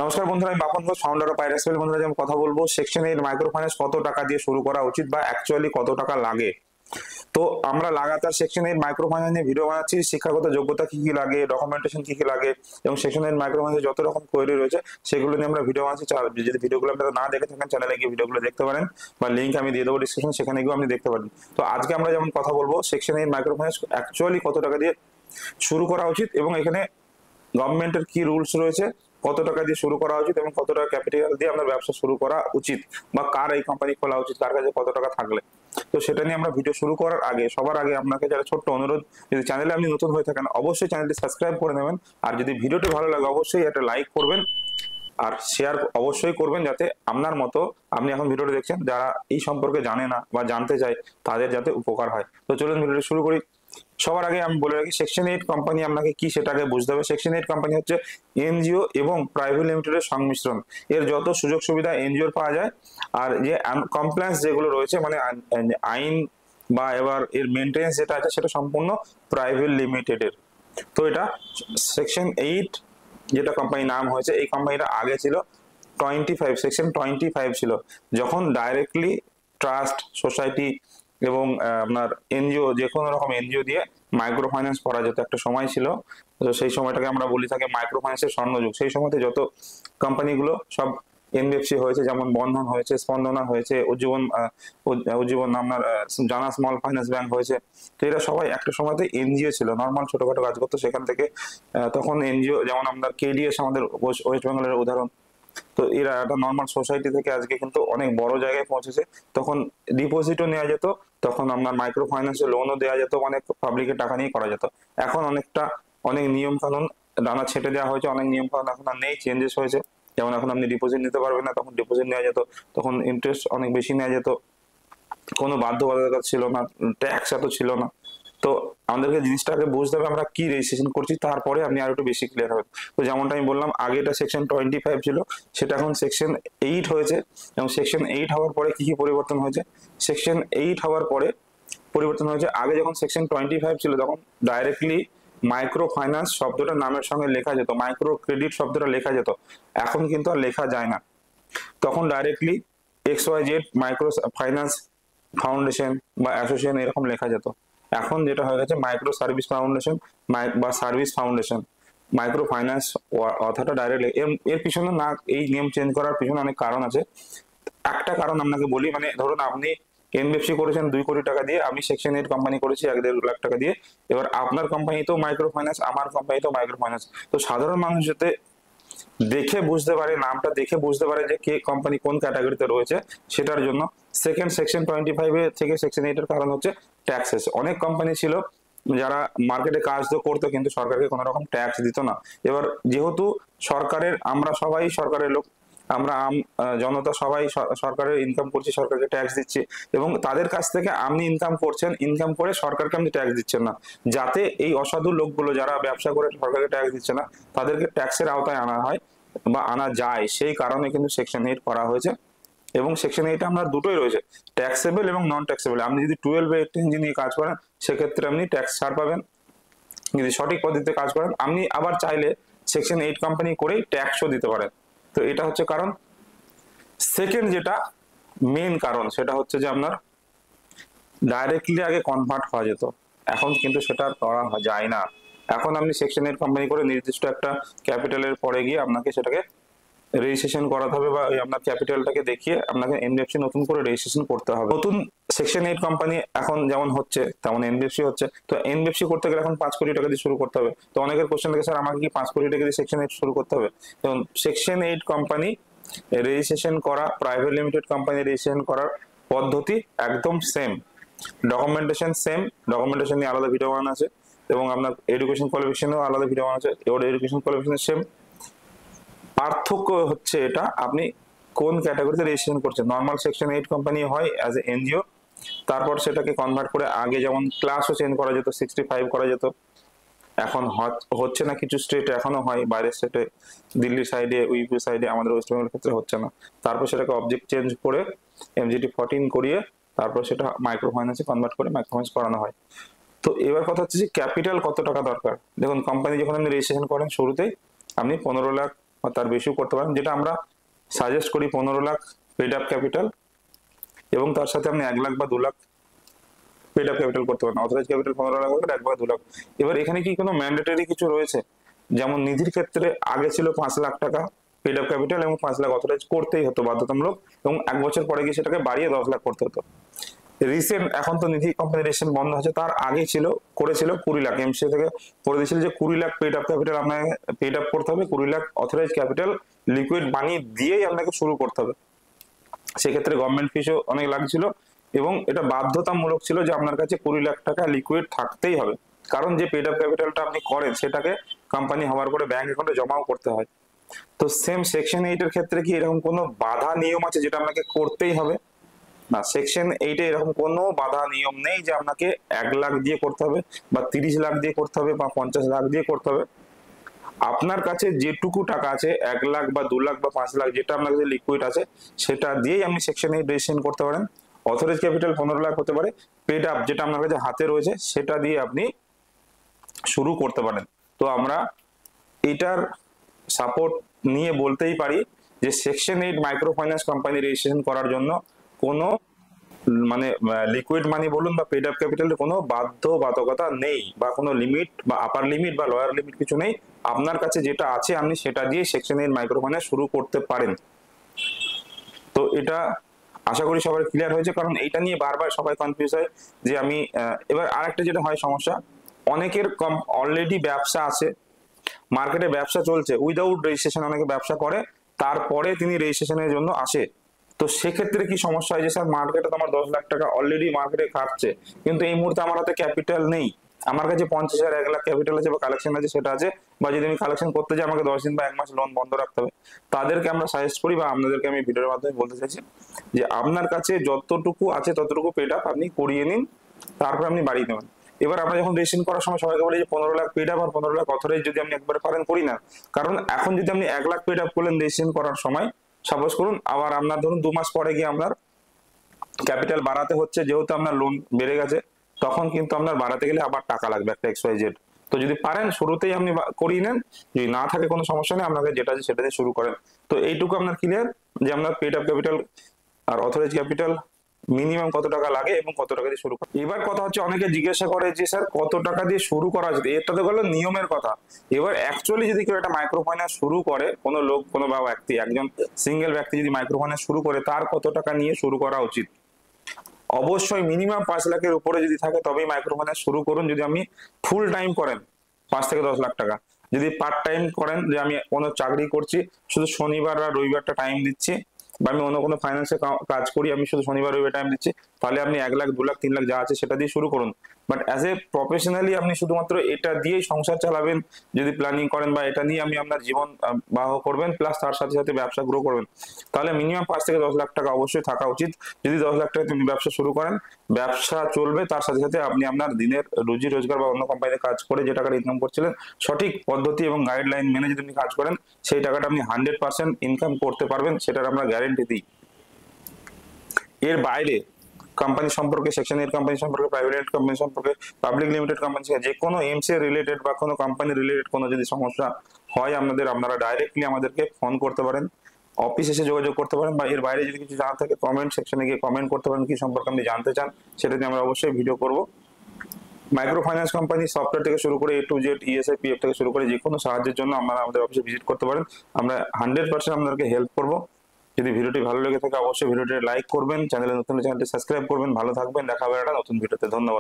নমস্কার বন্ধুরা, আমি বাপন ঘোষ, ফাউন্ডার অফ পাইরাক্সেল। বন্ধুরা, যেমন কথা বলবো সেকশন 8 মাইক্রো ফাইন্যান্স কত টাকা দিয়ে শুরু করা উচিত বা অ্যাকচুয়ালি কত টাকা লাগে। তো আমরা লাগাতার সেকশন 8 মাইক্রো ফাইন্যান্স নিয়ে ভিডিও বানাচ্ছি। শিক্ষাগত যোগ্যতা কি কি লাগে, ডকুমেন্টেশন কি কি লাগে, এবং সেকশন 8 মাইক্রো ফাইন্যান্সের যত রকম কোয়েরি রয়েছে সেগুলো নিয়ে আমরা ভিডিও বানাচ্ছি। যদি ভিডিওগুলো আপনারা না দেখে থাকেন, চ্যানেলে গিয়ে ভিডিওগুলো দেখতে পারেন, বা লিঙ্ক আমি দিয়ে দেবো ডিসক্রিপশন, সেখানে গিয়ে আপনি দেখতে পারেন। তো আজকে আমরা যেমন কথা বলবো সেকশন 8 মাইক্রো ফাইন্যান্স অ্যাকচুয়ালি কত টাকা দিয়ে শুরু করা উচিত, এবং এখানে গভর্নমেন্টের কি রুলস রয়েছে, কত টাকা দিয়ে শুরু করা উচিত, এবং কত টাকা ক্যাপিটাল দিয়ে আপনার ব্যবসা শুরু করা উচিত, বা কার এই কোম্পানি খোলা উচিত, কার কাছে কত টাকা থাকলে। তো সেটা নিয়ে আমরা ভিডিও শুরু করার আগে সবার আগে আপনাকে যারা ছোট্ট অনুরোধ, যদি চ্যানেলে আপনি নতুন হয়ে থাকেন অবশ্যই চ্যানেলটি সাবস্ক্রাইব করে নেবেন, আর যদি ভিডিওটি ভালো লাগে অবশ্যই একটা লাইক করবেন, আর শেয়ার অবশ্যই করবেন, যাতে আপনার মতো আপনি এখন ভিডিওটি দেখছেন যারা এই সম্পর্কে জানে না বা জানতে চায় তাদের যাতে উপকার হয়। তো চলুন ভিডিওটি শুরু করি। সবার আগে আমি বলে রাখি সেকশন 8 কোম্পানি আপনাকে কি সেটাকে বুঝতে হবে। সেকশন 8 কোম্পানি হচ্ছে এনজিও এবং প্রাইভেট লিমিটেডের সংমিশ্রণ। এর যত সুযোগ সুবিধা এনজিওর পাওয়া যায়, আর যে কমপ্লায়েন্স যেগুলো রয়েছে, মানে আইন বা এবার এর মেনটেন্স যেটা আছে, সেটা সম্পূর্ণ প্রাইভেট লিমিটেডের। তো এটা সেকশন 8 যেটা কোম্পানি নাম হয়েছে, এই কোম্পানিটা আগে ছিল 25, সেকশন 25 ছিল, যখন ডাইরেক্টলি ট্রাস্ট, সোসাইটি এবং আপনার এনজিও, যে কোনো রকম এনজিও দিয়ে মাইক্রো ফাইন্যান্স করা যেত একটা সময় ছিল। তো সেই সময়টাকে আমরা বলি থাকি মাইক্রো ফাইন্যান্সের স্বর্ণযুগ। সেই সময়তে যত কোম্পানিগুলো সব এনবিএফসি হয়েছে, যেমন বন্ধন হয়েছে, স্পন্দনা হয়েছে, উজ্জীবন আপনার জানা স্মল ফাইন্যান্স ব্যাংক হয়েছে। তো এরা সবাই একটা সময়তে এনজিও ছিল, নর্মাল ছোটখাটো কাজ করতো সেখান থেকে। তখন এনজিও যেমন আপনার কেডিএস, আমাদের ওয়েস্ট বেঙ্গলের উদাহরণ। তো এরা একটা নর্মাল সোসাইটি থেকে আজকে কিন্তু অনেক বড় জায়গায় পৌঁছেছে। তখন ডিপোজিটও নেওয়া যেত, তখন আপনার মাইক্রো ফাইন্যান্সে লোনও দেওয়া যেত, অনেক পাবলিকের টাকা নিয়ে করা যেত। এখন অনেক নিয়ম কানুন ডানা ছেটে দেওয়া হয়েছে, অনেক নিয়ম কানুন এখন আর নেই, চেঞ্জেস হয়েছে। যেমন এখন আপনি ডিপোজিট নিতে পারবেন না, তখন ডিপোজিট নেওয়া যেত, তখন ইন্টারেস্ট অনেক বেশি নেওয়া যেত, কোনো বাধ্যবাধকতা ছিল না, ট্যাক্স এত ছিল না। তো আমাদেরকে জিনিসটাকে বুঝতে হবে আমরা কি রেজিস্ট্রেশন করছি, তারপরে আপনি আরো একটু বেশি ক্লিয়ার হবে। তো যেমনটা আমি বললাম, আগে এটা সেকশন 25 ছিল, সেটা এখন সেকশন 8 হয়েছে। এবং সেকশন 8 হওয়ার পরে কি কি পরিবর্তন হয়েছে, সেকশন 8 হওয়ার পরে পরিবর্তন হয়েছে। আগে যখন সেকশন 25 ছিল তখন ডাইরেক্টলি মাইক্রো ফাইন্যান্স শব্দটা নামের সঙ্গে লেখা যেত, মাইক্রো ক্রেডিট শব্দটা লেখা যেত। এখন কিন্তু আর লেখা যায় না। তখন directly XYZ micro finance foundation বা অ্যাসোসিয়েশন এরকম লেখা যেত। এখন যেটা হয়ে গেছে মাইক্রো সার্ভিস ফাউন্ডেশন বা সার্ভিস ফাউন্ডেশন। মাইক্রো ফাইন্যান্স কথাটা ডাইরেক্ট এর পিছনে না, এই নিয়ম চেঞ্জ করার পিছনে অনেক কারণ আছে। একটা কারণ আপনাকে বলি, মানে ধরুন আপনি এনবিএফসি করেছেন 2 কোটি টাকা দিয়ে, আমি সেকশন 8 কোম্পানি করেছি 1.5 লাখ টাকা দিয়ে। এবার আপনার কোম্পানি তো মাইক্রো ফাইন্যান্স, আমার কোম্পানি তো মাইক্রো ফাইন্যান্স। তো সাধারণ মানুষ যাতে দেখে বুঝতে পারে, নামটা দেখে বুঝতে পারে যে কে কোম্পানি কোন ক্যাটাগরিতে রয়েছে, সেটার জন্য সেকেন্ড সেকশন 25 থেকে সেকশন 8 এর কারণ হচ্ছে ট্যাক্সেস। অনেক কোম্পানি ছিল যারা মার্কেটে কাজ তো করতো কিন্তু সরকারকে কোনো রকম ট্যাক্স দিত না। এবার যেহেতু সরকারের, আমরা সবাই সরকারের লোক, আমরা জনতা সবাই সরকারের ইনকাম করছি, সরকারকে ট্যাক্স দিচ্ছি, এবং তাদের কাছ থেকে আপনি ইনকাম করছেন, ইনকাম করে সরকারকে আপনি ট্যাক্স দিচ্ছেন না, যাতে এই অসাধু লোকগুলো যারা ব্যবসা করে সরকারকে ট্যাক্স দিচ্ছে না তাদেরকে ট্যাক্সের আওতায় আনা হয় বা আনা যায়, সেই কারণে কিন্তু সেকশন 8 করা হয়েছে। এবং সেকশন 8 আপনার দুটোই রয়েছে, ট্যাক্সেবল এবং নন ট্যাক্সেবল। আপনি যদি 12 বা 18 ইঞ্চি নিয়ে কাজ করেন সেক্ষেত্রে আপনি ট্যাক্স ছাড় পাবেন, যদি সঠিক পদ্ধতিতে কাজ করেন। আপনি আবার চাইলে সেকশন 8 কোম্পানি করেই ট্যাক্সও দিতে পারেন। তো এটা হচ্ছে কারণ। সেকেন্ড যেটা মেন কারণ, সেটা হচ্ছে যে আপনার ডাইরেক্টলি আগে কনভার্ট হওয়া যেত, এখন কিন্তু সেটা আর করা যায় না। এখন আপনি সেকশন 8 কোম্পানি করে নির্দিষ্ট একটা ক্যাপিটালের পরে গিয়ে আপনাকে সেটাকে রেজিস্ট্রেশন করাতে হবে, বা আপনার ক্যাপিটালটাকে দেখিয়ে আপনাকে এনবিএফসি নতুন করে রেজিস্ট্রেশন করতে হবে। নতুন সেকশন 8 কোম্পানি এখন যেমন হচ্ছে তেমন এনবিএফসি হচ্ছে। তো এনবিএফসি করতে গেলে এখন 5 কোটি টাকা দিয়ে শুরু করতে হবে। তো অনেকের কোশ্চেন থাকে, স্যার আমাকে কি 5 কোটি টাকা দিয়ে সেকশন 8 শুরু করতে হবে? এবং সেকশন 8 কোম্পানি রেজিস্ট্রেশন করা, প্রাইভেট লিমিটেড কোম্পানি রেজিস্ট্রেশন করার পদ্ধতি একদম সেম, ডকুমেন্টেশন সেম, ডকুমেন্টেশন নিয়ে আলাদা ভিডিও বানানো আছে, এবং আপনার এডুকেশন কোয়ালিফিকেশনেও আলাদা ভিডিও বানানো আছে, ওর এডুকেশন কোয়ালিফিকেশন সেম। পার্থক্য হচ্ছে এটা আপনি কোন ক্যাটাগরিতে রেজিস্ট্রেশন করছেন। নর্মাল সেকশন 8 কোম্পানি হয় অ্যাজ এ এনজিও, তারপর সেটাকে কনভার্ট করে, আগে যেমন ক্লাসও চেঞ্জ করা যেত, 65 করা যেত, এখন হচ্ছে না, কিছু স্টেটে এখনো হয়, বাইরের স্টেটে দিল্লির সাইডে, ইউপি সাইডে, আমাদের ওয়েস্ট বেঙ্গলের ক্ষেত্রে হচ্ছে না। তারপর সেটাকে অবজেক্ট চেঞ্জ করে MGT 14 করিয়ে তারপর সেটা মাইক্রো ফাইন্যান্সে কনভার্ট করে মাইক্রো ফাইন্যান্স করানো হয়। তো এবার কথা হচ্ছে যে ক্যাপিটাল কত টাকা দরকার। দেখুন, কোম্পানি যখন আপনি রেজিস্ট্রেশন করেন শুরুতেই আপনি 15 লাখ বা তার বেশিও করতে পারেন, যেটা আমরা সাজেস্ট করি 15 লাখ পেড আপ ক্যাপিটাল, এবং তার সাথে আপনি 1 লাখ বা 2 লাখ পেড আপ ক্যাপিটাল করতে পারেন। অথরাইজ ক্যাপিটাল 15 লাখ করে 1 বা 2 লাখ। এবার এখানে কি কোনো ম্যান্ডেটরি কিছু রয়েছে? যেমন নিধির ক্ষেত্রে আগে ছিল 5 লাখ টাকা পেড আপ ক্যাপিটাল এবং 5 লাখ অথরাইজ করতেই হতো বাধ্যতামূলক, এবং 1 বছর পরে গিয়ে সেটাকে বাড়িয়ে 10 লাখ করতে হতো। রিসেন্ট এখন তো নিধি কোম্পানি রিসেন্ট বন্ধ হচ্ছে, তার আগে ছিল করেছিল 20 লাখ, এমসিএ থেকে করে দিয়েছিল যে 20 লাখ পেড আপ ক্যাপিটাল আপনাকে পেড আপ করতে হবে, 20 lakh authorize capital liquid money দিয়েই আপনাকে শুরু করতে হবে। সেক্ষেত্রে গভর্নমেন্ট ফিসও অনেক লাগছিল এবং এটা বাধ্যতামূলক ছিল যে আপনার কাছে 20 লাখ টাকা লিকুইড থাকতেই হবে, কারণ যে পেড আপ ক্যাপিটালটা আপনি করেন সেটাকে কোম্পানি হওয়ার পরে ব্যাংক অ্যাকাউন্টে জমাও করতে হয়। তো সেম সেকশন 8 এর ক্ষেত্রে কি এরকম কোনো বাধা নিয়ম আছে যেটা আপনাকে করতেই হবে? না, সেকশন 8 এ এরকম কোনো বাধা নিয়ম নেই যে আপনাকে 1 লাখ দিয়ে করতে হবে বা 30 লাখ দিয়ে করতে হবে বা 50 লাখ দিয়ে করতে হবে। আপনার কাছে যেটুকু টাকা আছে 1 লাখ বা 2 লাখ বা 5 লাখ যেটা আপনার কাছে লিকুইড আছে সেটা দিয়েই আপনি সেকশন 8 রেজিস্ট্রেশন করতে পারেন। অথরাইজ ক্যাপিটাল 15 লাখ হতে পারে, পেড আপ যেটা আপনার কাছে হাতে রয়েছে সেটা দিয়ে আপনি শুরু করতে পারেন। তো আমরা এটার সাপোর্ট নিয়ে বলতেই পারি যে section 8 micro finance company registration করার জন্য কোনো মানে লিকুইড মানি বলুন বা পেড আপ ক্যাপিটালের কোনো বাধ্যবাধকতা নেই বা কোনো লিমিট বা আপার লিমিট বা লোয়ার লিমিট কিছু নেই। আপনার কাছে যেটা আছে আপনি সেটা দিয়ে সেকশন 8 মাইক্রো ফাইন্যান্স শুরু করতে পারেন। তো এটা আশা করি সবার ক্লিয়ার হয়েছে, কারণ এইটা নিয়ে বারবার সবাই কনফিউজ হয় যে আমি এবার আরেকটা যেটা হয় সমস্যা, অনেকের অলরেডি ব্যবসা আছে, মার্কেটে ব্যবসা চলছে, উইদাউট রেজিস্ট্রেশন অনেকে ব্যবসা করে, তারপরে তিনি রেজিস্ট্রেশনের জন্য আসে। তো সেক্ষেত্রে কি সমস্যা হয় যে স্যার মার্কেটে তো আমার 10 লাখ টাকা অলরেডি মার্কেটে খাটছে, কিন্তু এই মুহূর্তে আমার হাতে ক্যাপিটাল নেই, আমার কাছে 50,000 1 লাখ ক্যাপিটাল আছে বা কালেকশন আছে সেটা আছে, বা যদি আমি কালেকশন করতে যাই আমাকে 10 দিন বা 1 মাস লোন বন্ধ রাখতে হবে। তাদেরকে আমরা সাজেস্ট করি বা আপনাদেরকে আমি ভিডিওর মাধ্যমে বলতে চাইছি যে আপনার কাছে যতটুকু আছে ততটুকু পেড আপ আপনি করিয়ে নিন, তারপর আপনি বাড়িয়ে নেবেন। এবার আমরা যখন রেজিস্ট্রেশন করার সময় সবাইকে বলি যে 15 লাখ পেড আপ আর 15 লাখ অথরাইজ যদি আপনি একবারে পারেন করি না, কারণ এখন যদি আপনি 1 লাখ পেড আপ করলেন রেজিস্ট্রেশন করার সময়, সাপোজ করুন আবার আপনার ধরুন 2 মাস পরে গিয়ে আপনার ক্যাপিটাল বাড়াতে হচ্ছে, যেহেতু আপনার লোন বেড়ে গেছে, তখন কিন্তু আপনার বাড়াতে গেলে আবার টাকা লাগবে একটা XYZ। তো যদি পারেন শুরুতেই আপনি করিয়ে নেন, যদি না থাকে কোনো সমস্যা নেই, আপনাকে যেটা আছে সেটা দিয়ে শুরু করেন। তো এইটুকু আপনার ক্লিয়ার যে আপনার পেড আপ ক্যাপিটাল আর অথরাইজ ক্যাপিটাল মিনিমাম কত টাকা লাগে এবং কত টাকা দিয়ে শুরু করা। এবার কথা হচ্ছে অনেকে জিজ্ঞাসা করে যে স্যার কত টাকা দিয়ে শুরু করা যেত, এটা তো গেল নিয়মের কথা। এবার অ্যাকচুয়ালি যদি কেউ একটা মাইক্রো ফাইন্যান্স শুরু করে, কোনো লোক কোনো বা ব্যক্তি একজন সিঙ্গেল ব্যক্তি যদি মাইক্রো ফাইন্যান্স শুরু করে, তার কত টাকা নিয়ে শুরু করা উচিত? অবশ্যই মিনিমাম 5 লাখের উপরে যদি থাকে তবেই মাইক্রো ফাইন্যান্স শুরু করুন। যদি আপনি ফুল টাইম করেন 5 থেকে 10 লাখ টাকা, যদি পার্ট টাইম করেন যে আমি কোনো চাকরি করছি শুধু শনিবার আর রবিবারটা টাইম দিচ্ছি, বা আমি অন্য কোনো ফাইন্যান্সে কাজ করি আমি শুধু শনিবার রবিবার টাইম দিচ্ছি, তাহলে আপনি 1 লাখ 2 লাখ 3 লাখ যা আছে সেটা দিয়ে শুরু করুন। বাট অ্যাজ এ প্রফেশনালি আপনি শুধুমাত্র এটা দিয়েই সংসার চালাবেন যদি প্ল্যানিং করেন, বা এটা নিয়ে আপনি আপনার জীবন বাহ করবেন, প্লাস তার সাথে সাথে ব্যবসা গ্রো করবেন, তাহলে মিনিমাম 5 থেকে 10 লাখ টাকা অবশ্যই থাকা উচিত। যদি 10 লাখ টাকা তুমি ব্যবসা শুরু করেন, ব্যবসা চলবে, তার সাথে সাথে আপনি আপনার দিনের রুজি রোজগার বা অন্য কোম্পানিতে কাজ করে যে টাকাটা ইনকাম করছিলেন, সঠিক পদ্ধতি এবং গাইডলাইন মেনে যদি আপনি কাজ করেন, সেই টাকাটা আপনি 100% ইনকাম করতে পারবেন, সেটার আমরা গ্যারেন্টি দিই। এর বাইরে কোম্পানি সম্পর্কে, সেকশন 8 কোম্পানি সম্পর্কে, প্রাইভেট কোম্পানি সম্পর্কে, পাবলিক লিমিটেড কোম্পানি, যে কোনো এমসিএ রিলেটেড বা কোনো কোম্পানি রিলেটেড কোনো যদি সমস্যা হয় আপনারা ডাইরেক্টলি আমাদেরকে ফোন করতে পারেন, অফিস এসে যোগাযোগ করতে পারেন, বা এর বাইরে যদি কিছু জানা থাকে কমেন্ট সেকশনে গিয়ে কমেন্ট করতে পারেন, কি সম্পর্কে আপনি জানতে চান সেটা নিয়ে আমরা অবশ্যই ভিডিও করব। মাইক্রো ফাইন্যান্স কোম্পানি সফটওয়্যার থেকে শুরু করে A to Z, ESI, PF থেকে শুরু করে যে কোনো সাহায্যের জন্য আপনারা আমাদের অফিসে ভিজিট করতে পারেন, আমরা 100% আপনাদেরকে হেল্প করব। যদি ভিডিওটি ভালো লেগে থাকে অবশ্যই ভিডিওটি লাইক করবেন, চ্যানেলে নতুন চ্যানেলটি সাবস্ক্রাইব করবেন। ভালো থাকবেন, দেখা হবে একটা নতুন ভিডিওতে। ধন্যবাদ।